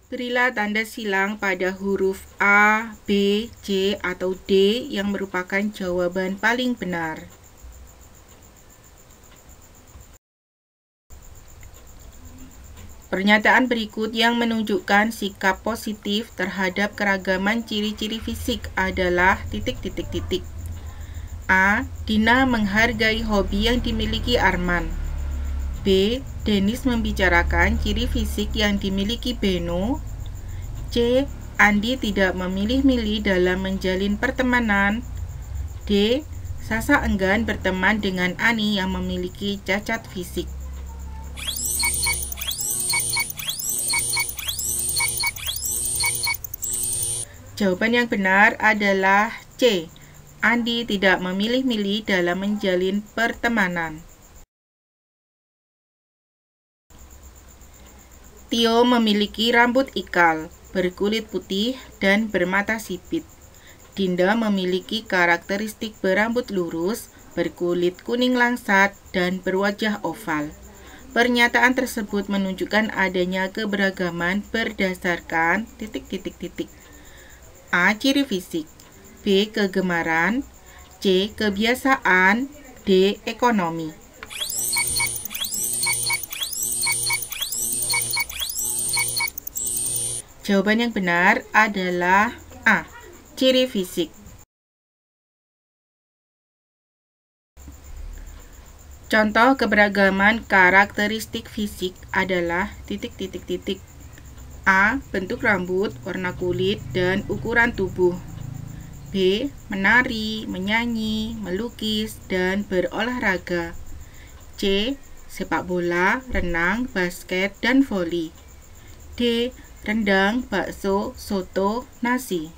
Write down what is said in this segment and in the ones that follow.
Berilah tanda silang pada huruf A, B, C, atau D yang merupakan jawaban paling benar. Pernyataan berikut yang menunjukkan sikap positif terhadap keragaman ciri-ciri fisik adalah titik-titik-titik. A. Dina menghargai hobi yang dimiliki Arman. B. Denis membicarakan ciri fisik yang dimiliki Beno. C. Andi tidak memilih-milih dalam menjalin pertemanan. D. Sasa enggan berteman dengan Ani yang memiliki cacat fisik. Jawaban yang benar adalah C. Andi tidak memilih-milih dalam menjalin pertemanan. Tio memiliki rambut ikal, berkulit putih, dan bermata sipit. Dinda memiliki karakteristik berambut lurus, berkulit kuning langsat, dan berwajah oval. Pernyataan tersebut menunjukkan adanya keberagaman berdasarkan titik-titik-titik. A. Ciri fisik. B. Kegemaran. C. Kebiasaan. D. Ekonomi. Jawaban yang benar adalah A. Ciri fisik. Contoh keberagaman karakteristik fisik adalah titik-titik-titik. A. Bentuk rambut, warna kulit, dan ukuran tubuh. B. Menari, menyanyi, melukis, dan berolahraga. C. Sepak bola, renang, basket, dan voli. D. Rendang, bakso, soto, nasi.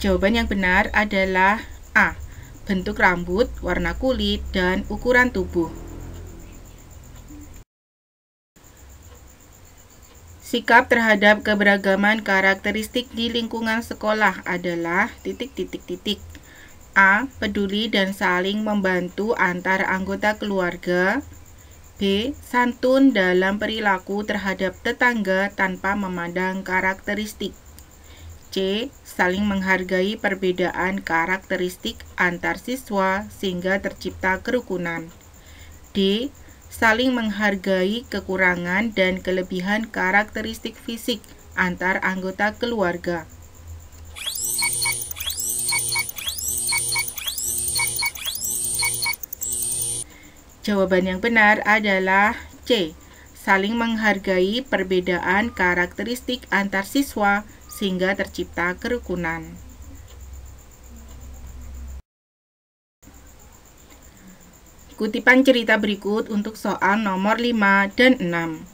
Jawaban yang benar adalah A. Bentuk rambut, warna kulit, dan ukuran tubuh. Sikap terhadap keberagaman karakteristik di lingkungan sekolah adalah titik-titik-titik. A. Peduli dan saling membantu antar anggota keluarga. B. Santun dalam perilaku terhadap tetangga tanpa memandang karakteristik. C. Saling menghargai perbedaan karakteristik antar siswa sehingga tercipta kerukunan. D. Saling menghargai kekurangan dan kelebihan karakteristik fisik antar anggota keluarga. Jawaban yang benar adalah C. Saling menghargai perbedaan karakteristik antar siswa sehingga tercipta kerukunan. Kutipan cerita berikut untuk soal nomor 5 dan 6.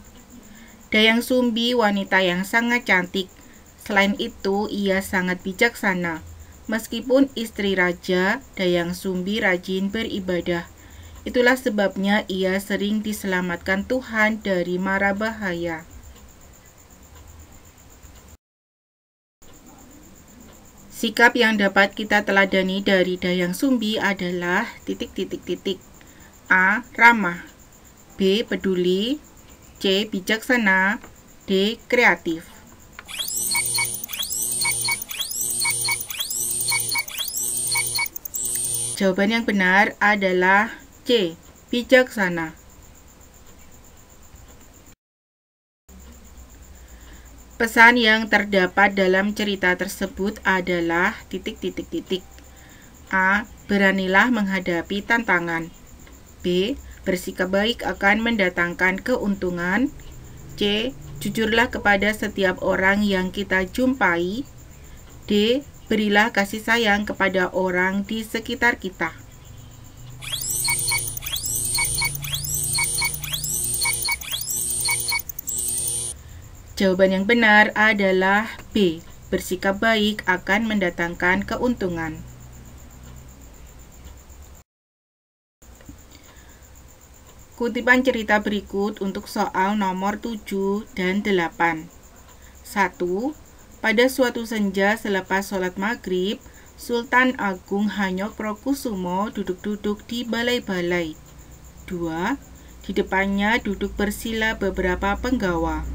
Dayang Sumbi wanita yang sangat cantik. Selain itu, ia sangat bijaksana. Meskipun istri raja, Dayang Sumbi rajin beribadah. Itulah sebabnya ia sering diselamatkan Tuhan dari mara bahaya. Sikap yang dapat kita teladani dari Dayang Sumbi adalah titik-titik-titik. A. Ramah. B. Peduli. C. Bijaksana. D. Kreatif. Jawaban yang benar adalah C. Bijaksana. Pesan yang terdapat dalam cerita tersebut adalah titik-titik-titik. A. Beranilah menghadapi tantangan. B. Bersikap baik akan mendatangkan keuntungan. C. Jujurlah kepada setiap orang yang kita jumpai. D. Berilah kasih sayang kepada orang di sekitar kita. Jawaban yang benar adalah B. Bersikap baik akan mendatangkan keuntungan. Kutipan cerita berikut untuk soal nomor 7 dan 8. 1. Pada suatu senja selepas sholat maghrib, Sultan Agung Hanyokrokusumo duduk-duduk di balai-balai. 2. Di depannya duduk bersila beberapa penggawa.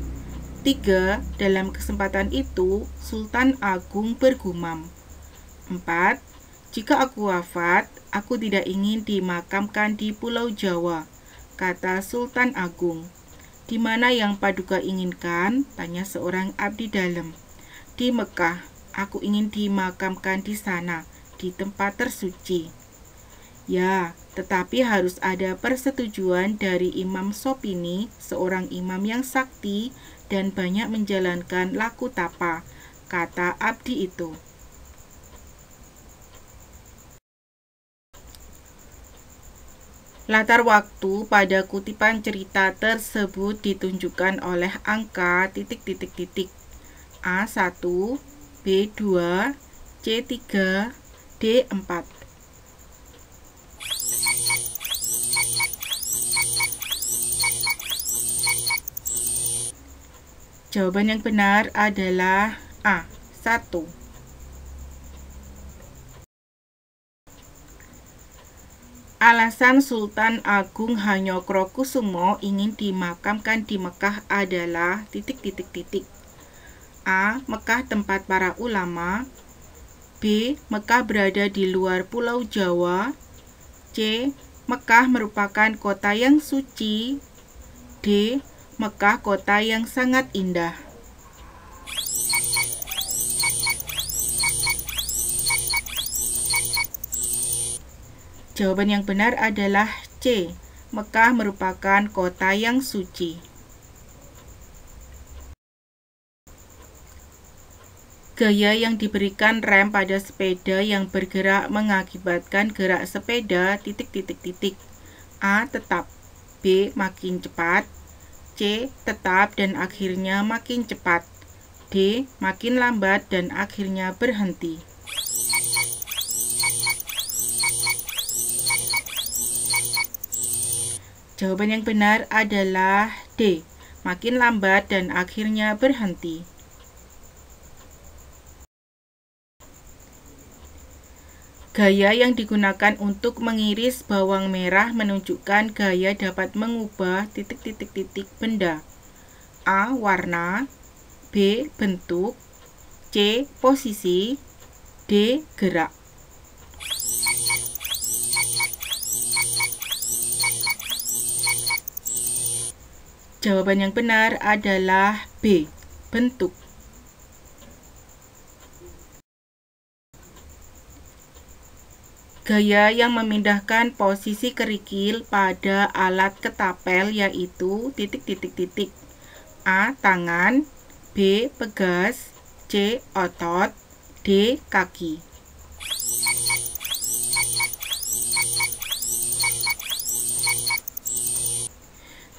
3. Dalam kesempatan itu, Sultan Agung bergumam. 4. Jika aku wafat, aku tidak ingin dimakamkan di Pulau Jawa, kata Sultan Agung. Di mana yang Paduka inginkan? Tanya seorang abdi dalam. Di Mekah, aku ingin dimakamkan di sana, di tempat tersuci. Ya, tetapi harus ada persetujuan dari Imam Sopini, seorang imam yang sakti dan banyak menjalankan laku tapa, kata abdi itu. Latar waktu pada kutipan cerita tersebut ditunjukkan oleh angka titik-titik-titik. A1, B2, C3, D4. Jawaban yang benar adalah A1. Alasan Sultan Agung Hanyokrokusumo ingin dimakamkan di Mekah adalah titik-titik-titik. A. Mekah tempat para ulama. B. Mekah berada di luar Pulau Jawa. C. Mekah merupakan kota yang suci. D. Mekah kota yang sangat indah. Jawaban yang benar adalah C. Mekah merupakan kota yang suci. Gaya yang diberikan rem pada sepeda yang bergerak mengakibatkan gerak sepeda titik-titik-titik. A. Tetap. B. Makin cepat. C. Tetap dan akhirnya makin cepat. D. Makin lambat dan akhirnya berhenti. Jawaban yang benar adalah D. Makin lambat dan akhirnya berhenti. Gaya yang digunakan untuk mengiris bawang merah menunjukkan gaya dapat mengubah titik-titik-titik benda. A. Warna. B. Bentuk. C. Posisi. D. Gerak. Jawaban yang benar adalah B. Bentuk. Gaya yang memindahkan posisi kerikil pada alat ketapel yaitu titik-titik-titik. A. Tangan. B. Pegas. C. Otot. D. Kaki.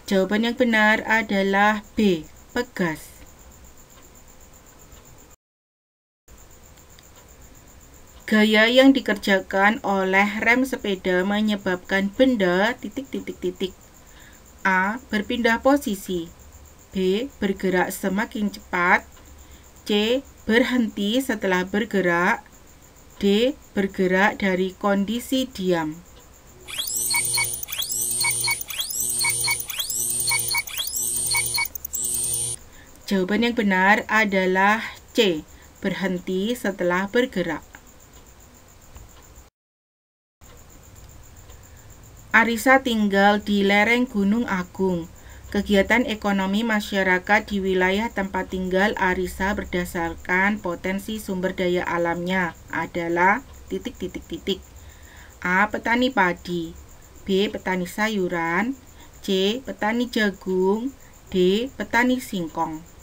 Jawaban yang benar adalah B. Pegas. Gaya yang dikerjakan oleh rem sepeda menyebabkan benda titik-titik-titik. A. Berpindah posisi. B. Bergerak semakin cepat. C. Berhenti setelah bergerak. D. Bergerak dari kondisi diam. Jawaban yang benar adalah C. Berhenti setelah bergerak. Arisa tinggal di lereng Gunung Agung. Kegiatan ekonomi masyarakat di wilayah tempat tinggal Arisa berdasarkan potensi sumber daya alamnya adalah titik-titik-titik. A. Petani padi. B. Petani sayuran. C. Petani jagung. D. Petani singkong.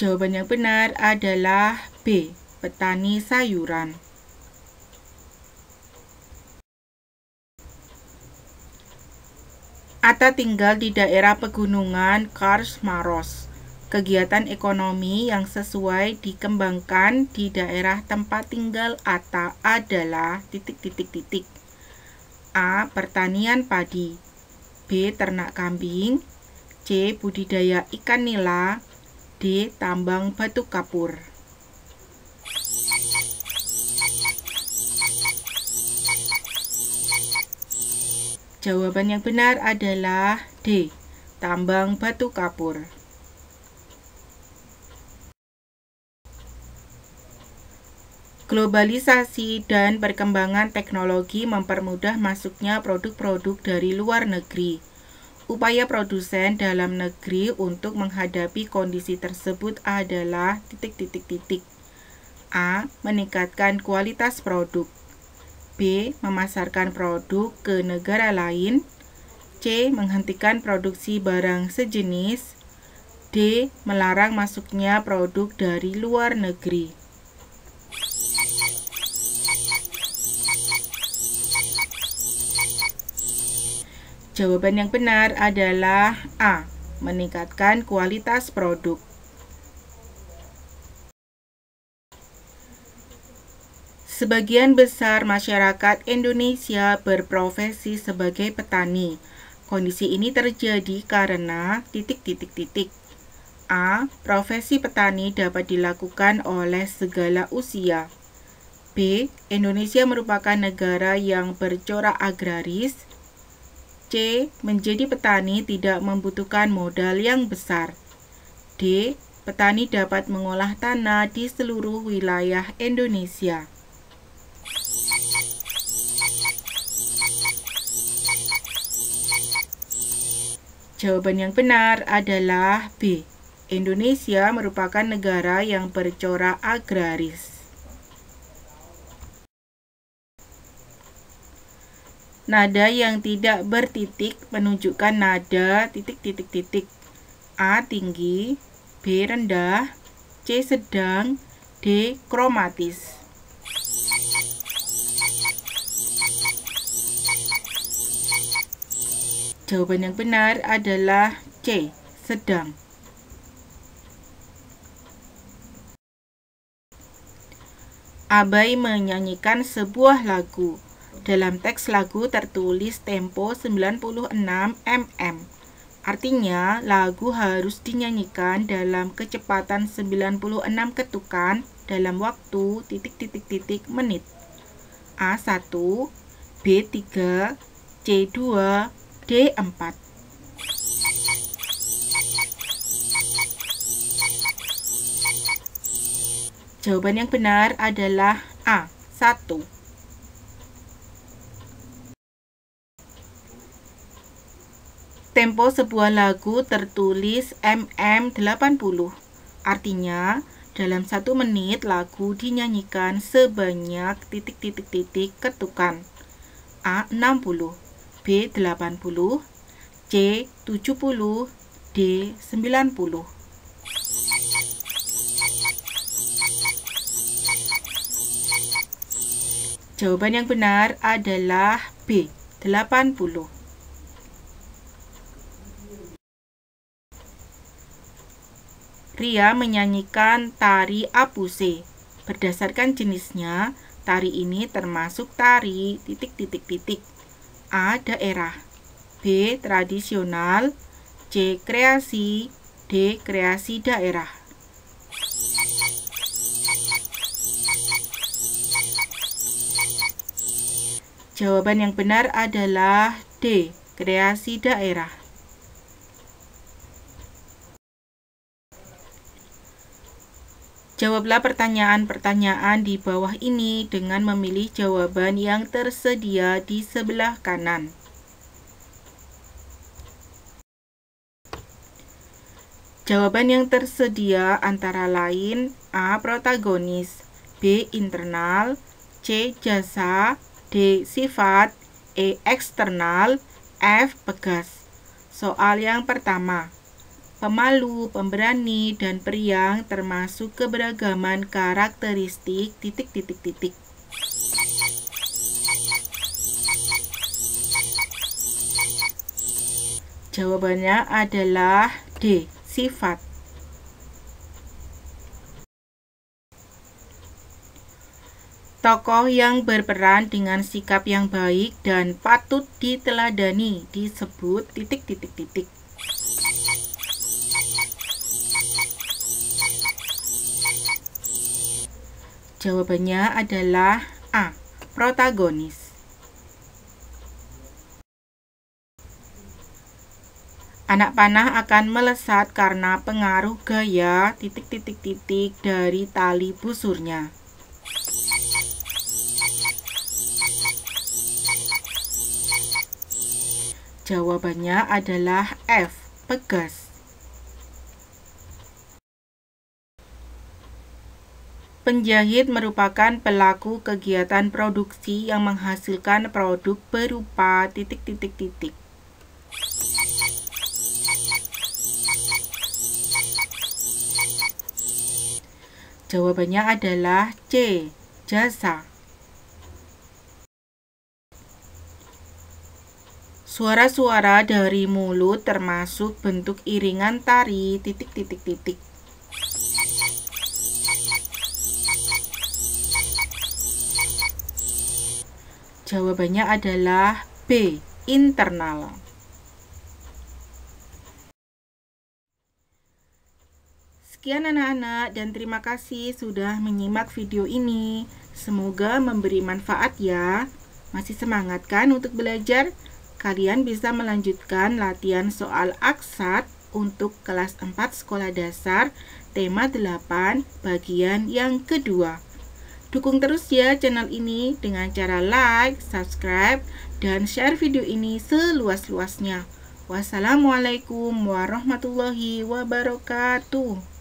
Jawaban yang benar adalah B. Petani sayuran. Atta tinggal di daerah pegunungan Kars Maros. Kegiatan ekonomi yang sesuai dikembangkan di daerah tempat tinggal Atta adalah titik-titik-titik. A. Pertanian padi. B. Ternak kambing. C. Budidaya ikan nila. D. Tambang batu kapur. Jawaban yang benar adalah D. Tambang batu kapur. Globalisasi dan perkembangan teknologi mempermudah masuknya produk-produk dari luar negeri. Upaya produsen dalam negeri untuk menghadapi kondisi tersebut adalah titik-titik-titik. A. Meningkatkan kualitas produk. B. Memasarkan produk ke negara lain. C. Menghentikan produksi barang sejenis. D. Melarang masuknya produk dari luar negeri. Jawaban yang benar adalah A. Meningkatkan kualitas produk. Sebagian besar masyarakat Indonesia berprofesi sebagai petani. Kondisi ini terjadi karena titik-titik-titik. A. Profesi petani dapat dilakukan oleh segala usia. B. Indonesia merupakan negara yang bercorak agraris. C. Menjadi petani tidak membutuhkan modal yang besar. D. Petani dapat mengolah tanah di seluruh wilayah Indonesia. Jawaban yang benar adalah B. Indonesia merupakan negara yang bercorak agraris. Nada yang tidak bertitik menunjukkan nada titik-titik-titik. A. Tinggi. B. Rendah. C. Sedang. D. Kromatis. Jawaban yang benar adalah C. Sedang. Abai menyanyikan sebuah lagu. Dalam teks lagu tertulis tempo 96 mm. Artinya, lagu harus dinyanyikan dalam kecepatan 96 ketukan dalam waktu titik-titik-titik menit. A1, B3, C2, D4. Jawaban yang benar adalah A1. Tempo sebuah lagu tertulis mm80. Artinya, dalam 1 menit lagu dinyanyikan sebanyak titik-titik-titik ketukan. A60, B80, C70, D90. Jawaban yang benar adalah B, 80. Ria menyanyikan tari apuse. Berdasarkan jenisnya, tari ini termasuk tari titik-titik-titik. A. Daerah. B. Tradisional. C. Kreasi. D. Kreasi daerah. Jawaban yang benar adalah D. Kreasi daerah. Jawablah pertanyaan-pertanyaan di bawah ini dengan memilih jawaban yang tersedia di sebelah kanan. Jawaban yang tersedia antara lain A. Protagonis, B. Internal, C. Jasa, D. Sifat, E. Eksternal, F. Pegas. Soal yang pertama. Pemalu, pemberani, dan periang termasuk keberagaman karakteristik titik-titik-titik. Jawabannya adalah D. Sifat. Tokoh yang berperan dengan sikap yang baik dan patut diteladani disebut titik-titik-titik. Jawabannya adalah A. Protagonis. Anak panah akan melesat karena pengaruh gaya titik-titik-titik dari tali busurnya. Jawabannya adalah F. Pegas. Penjahit merupakan pelaku kegiatan produksi yang menghasilkan produk berupa titik-titik-titik. Jawabannya adalah C. Jasa. Suara-suara dari mulut termasuk bentuk iringan tari titik-titik-titik. Jawabannya adalah B. Internal. Sekian anak-anak dan terima kasih sudah menyimak video ini. Semoga memberi manfaat ya. Masih semangat kan untuk belajar? Kalian bisa melanjutkan latihan soal aksat untuk kelas 4 sekolah dasar tema 8 bagian yang kedua. Dukung terus ya channel ini dengan cara like, subscribe, dan share video ini seluas-luasnya. Wassalamualaikum warahmatullahi wabarakatuh.